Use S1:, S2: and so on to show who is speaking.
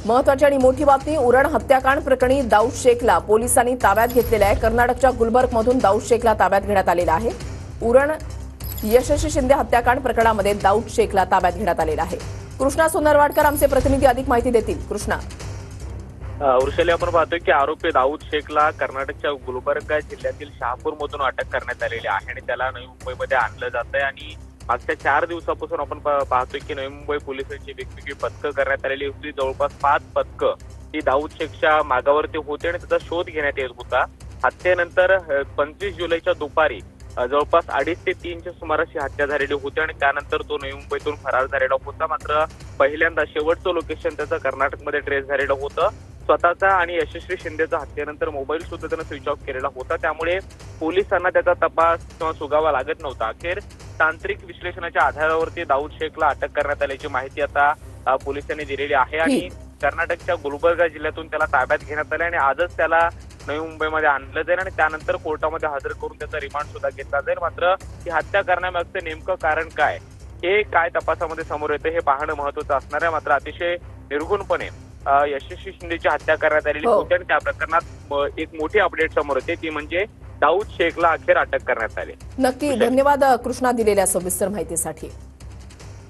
S1: महत्वाची आणि मोठी बातमी, उरण हत्याकांड प्रकरणी दाऊद शेखला पोलिसांनी ताब्यात घेतलेला आहे। कर्नाटकच्या गुलबर्गमधून दाऊद शेखला ताब्यात घेण्यात आलेला आहे। उरण यशस्वी शिंदे हत्याकांड प्रकरणामध्ये दाऊद शेखला ताब्यात घेण्यात आलेला आहे। कृष्णा सोनरवाडकर आमचे प्रतिनिधी अधिक माहिती देतील। कृष्णा,
S2: वृषाली, आपण पाहतोय की आरोपी दाऊद शेखला कर्नाटकच्या गुलबर्गा जिल्ह्यातील शहापूरमधून अटक करण्यात आलेली आहे आणि त्याला नवी मुंबईमध्ये आणलं जात आहे। आणि मागच्या 4 दिवसापासून आपण पाहतोय की नवी मुंबई पोलिसांची वेगवेगळी पथकं करण्यात आलेली होती। जवळपास 5 पथकं ही दाऊद शेखच्या मागावरती होती आणि त्याचा शोध घेण्यात येत होता। हत्येनंतर 25 जुलैच्या दुपारी जवळपास 2:30 ते 3च्या सुमारास हत्या झालेली होती आणि त्यानंतर तो नवी मुंबईतून फरार झालेला होता। मात्र पहिल्यांदा शेवटचं लोकेशन त्याचं कर्नाटकमध्ये ट्रेस झालेलं होतं। स्वतःचा आणि यशस्वी शिंदेचा हत्येनंतर मोबाईल सुद्धा त्यानं स्विच ऑफ केलेला होता, त्यामुळे पोलिसांना त्याचा तपास किंवा सुगावा लागत नव्हता। अखेर तांत्रिक विश्लेषणाच्या आधारावरती दाऊद शेखला अटक करण्यात आल्याची माहिती आता पोलिसांनी दिलेली आहे आणि कर्नाटकच्या गुलबर्गा जिल्ह्यातून त्याला ताब्यात घेण्यात आले आणि आजच त्याला नवी मुंबईमध्ये आणलं जाईल आणि त्यानंतर कोर्टामध्ये हजर करून त्याचा रिमांड सुद्धा घेतला जाईल। मात्र ही हत्या करण्यामागचं नेमकं कारण काय, हे काय तपासामध्ये समोर येतं हे पाहणं महत्वाचं असणार आहे। मात्र अतिशय निर्घुणपणे यशस्वी शिंदेची हत्या करण्यात आलेली होती आणि त्या प्रकरणात एक मोठी अपडेट समोर येते, ती म्हणजे दाऊद शेखला अखेर अटक करण्यात आली।
S1: नक्की, धन्यवाद कृष्णा दिलेल्या सविस्तर माहितीसाठी।